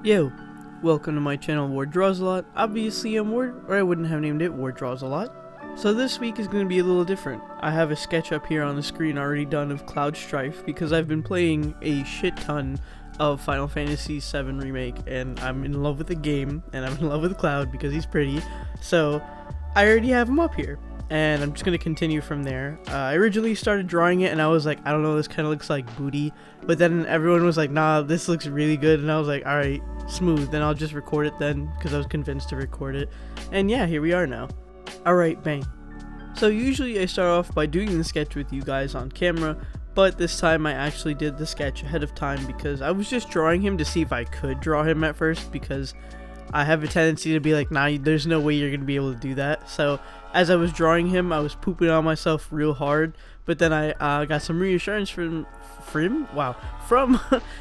Yo, welcome to my channel Wardrawsalot. Obviously I'm Ward, or I wouldn't have named it Wardrawsalot. So this week is going to be a little different. I have a sketch up here on the screen already done of CLOUD STRIFE because I've been playing a shit ton of Final Fantasy VII Remake and I'm in love with the game and I'm in love with Cloud because he's pretty. So I already have him up here and I'm just going to continue from there. I originally started drawing it and I was like, I don't know, this kind of looks like booty. But then everyone was like, nah, this looks really good. And I was like, alright, smooth. Then I'll just record it then because I was convinced to record it. And yeah, here we are now. Alright, bang. So usually I start off by doing the sketch with you guys on camera. But this time I actually did the sketch ahead of time because I was just drawing him to see if I could draw him at first. Because I have a tendency to be like, nah, there's no way you're going to be able to do that. So as I was drawing him, I was pooping on myself real hard. But then I got some reassurance from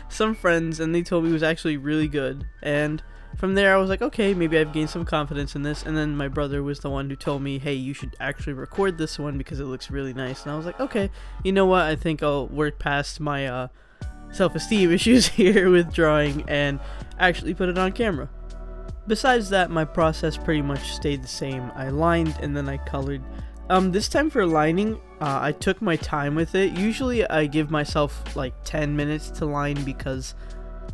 some friends, and they told me it was actually really good. And from there I was like, okay, maybe I've gained some confidence in this. And then my brother was the one who told me, hey, you should actually record this one because it looks really nice. And I was like, okay, you know what, I think I'll work past my self-esteem issues here with drawing and actually put it on camera. Besides that, my process pretty much stayed the same. I lined and then I colored. This time for lining, I took my time with it. Usually I give myself like 10 minutes to line because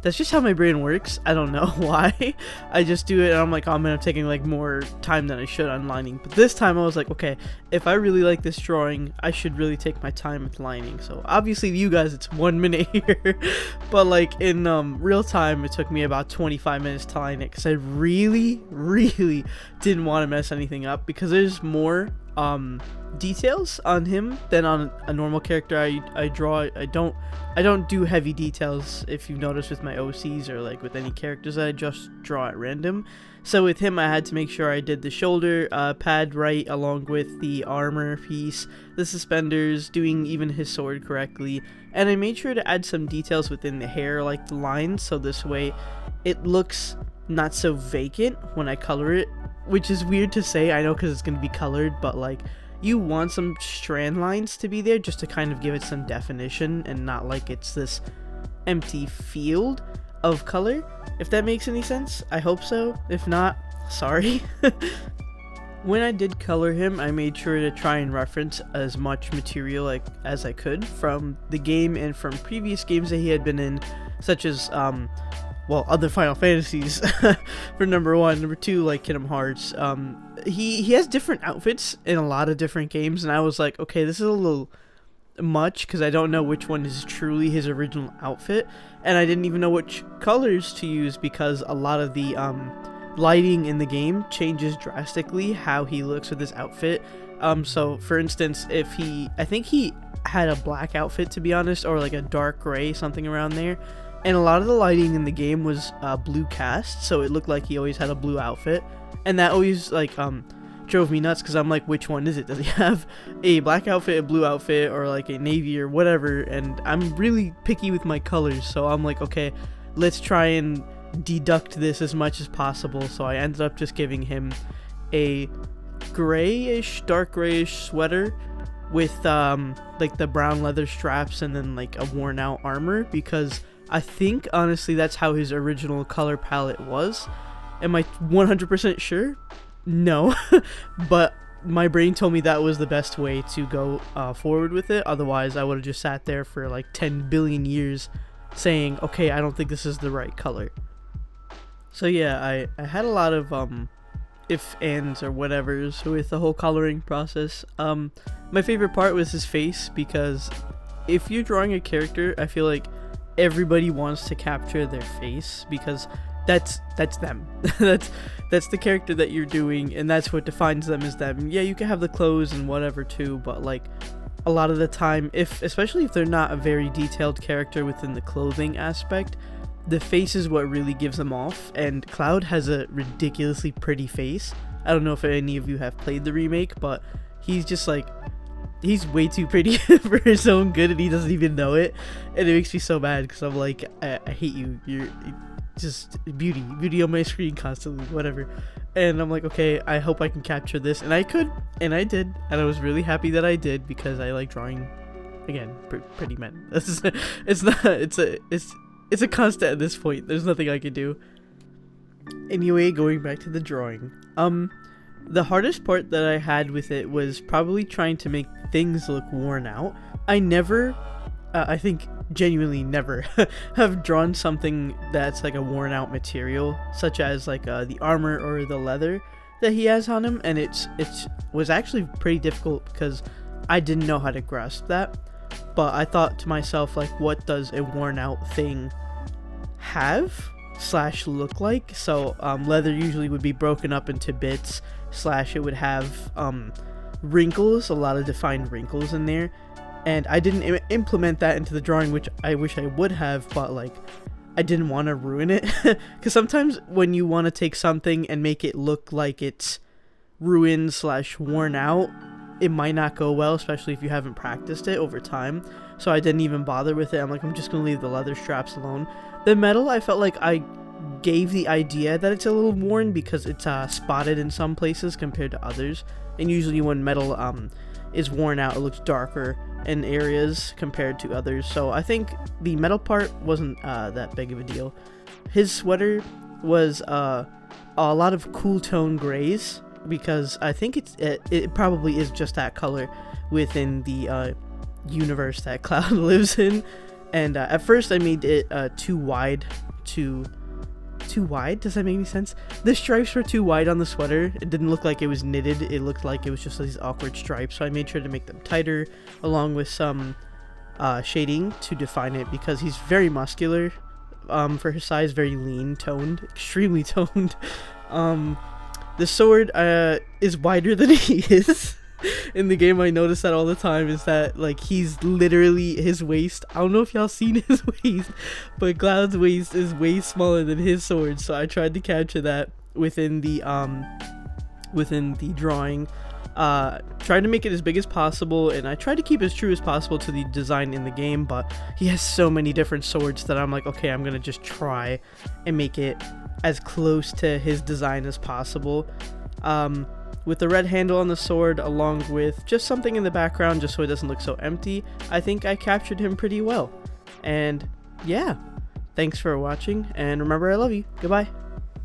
that's just how my brain works. I don't know why. I just do it and I'm like, oh man, I'm taking like more time than I should on lining. But this time I was like, okay, if I really like this drawing, I should really take my time with lining. So obviously you guys, it's 1 minute here. But like in real time, it took me about 25 minutes to line it because I really didn't want to mess anything up because there's more details on him than on a normal character I draw. I don't do heavy details, if you've noticed, with my OCs or like with any characters that I just draw at random. So with him I had to make sure I did the shoulder pad right, along with the armor piece, the suspenders, doing even his sword correctly, and I made sure to add some details within the hair, like the lines, so this way it looks not so vacant when I color it. Which is weird to say, I know, because it's going to be colored, but like, you want some strand lines to be there just to kind of give it some definition and not like it's this empty field of color, if that makes any sense. I hope so. If not, sorry. When I did color him, I made sure to try and reference as much material as I could from the game and from previous games that he had been in, such as other Final Fantasies for number one. Number two, like Kingdom Hearts. He has different outfits in a lot of different games, and I was like, okay, this is a little much because I don't know which one is truly his original outfit, and I didn't even know which colors to use because a lot of the lighting in the game changes drastically how he looks with his outfit. So for instance, I think he had a black outfit, to be honest, or like a dark gray, something around there. And a lot of the lighting in the game was blue cast, so it looked like he always had a blue outfit. And that always like drove me nuts because I'm like, which one is it? Does he have a black outfit, a blue outfit, or like a navy or whatever? And I'm really picky with my colors, so I'm like, okay, let's try and deduct this as much as possible. So I ended up just giving him a grayish, dark grayish sweater with like the brown leather straps and then like a worn out armor, because I think, honestly, that's how his original color palette was. Am I 100% sure? No. But my brain told me that was the best way to go forward with it. Otherwise, I would have just sat there for like 10 billion years saying, okay, I don't think this is the right color. So yeah, I had a lot of if, ands, or whatevers with the whole coloring process. My favorite part was his face, because if you're drawing a character, I feel like everybody wants to capture their face because that's them. that's the character that you're doing, and that's what defines them as them. Yeah, you can have the clothes and whatever too, but like a lot of the time, especially if they're not a very detailed character within the clothing aspect, the face is what really gives them off. And Cloud has a ridiculously pretty face. I don't know if any of you have played the remake, but he's just like, he's way too pretty for his own good, and he doesn't even know it, and it makes me so mad because I'm like, I hate you. You're just beauty on my screen constantly, whatever. And I'm like, okay, I hope I can capture this, and I could, and I did, and I was really happy that I did because I like drawing, again, pretty men. It's a constant at this point. There's nothing I can do. Anyway, going back to the drawing. The hardest part that I had with it was probably trying to make things look worn out. I never, I think genuinely never, have drawn something that's like a worn out material, such as like the armor or the leather that he has on him, and it was actually pretty difficult because I didn't know how to grasp that. But I thought to myself, like, what does a worn out thing have / look like? So leather usually would be broken up into bits / it would have wrinkles, a lot of defined wrinkles in there, and I didn't implement that into the drawing, which I wish I would have, but like I didn't want to ruin it because sometimes when you want to take something and make it look like it's ruined / worn out, it might not go well, especially if you haven't practiced it over time. So I didn't even bother with it. I'm like, I'm just gonna leave the leather straps alone. The metal, I felt like I gave the idea that it's a little worn because it's spotted in some places compared to others, and usually when metal is worn out, it looks darker in areas compared to others. So I think the metal part wasn't that big of a deal. His sweater was a lot of cool tone grays, because I think it probably is just that color within the universe that Cloud lives in. And at first I made it too wide. Does that make any sense? The stripes were too wide on the sweater. It didn't look like it was knitted. It looked like it was just these awkward stripes. So I made sure to make them tighter, along with some shading to define it, because he's very muscular for his size, very lean, toned, extremely toned. The sword is wider than he is. In the game, I notice that all the time, is that like he's literally, his waist, I don't know if y'all seen his waist, but Cloud's waist is way smaller than his sword. So I tried to capture that within the drawing. Tried to make it as big as possible, and I tried to keep as true as possible to the design in the game, but he has so many different swords that I'm like, okay, I'm gonna just try and make it as close to his design as possible. With the red handle on the sword, along with just something in the background just so it doesn't look so empty, I think I captured him pretty well. And yeah, thanks for watching, and remember, I love you. Goodbye.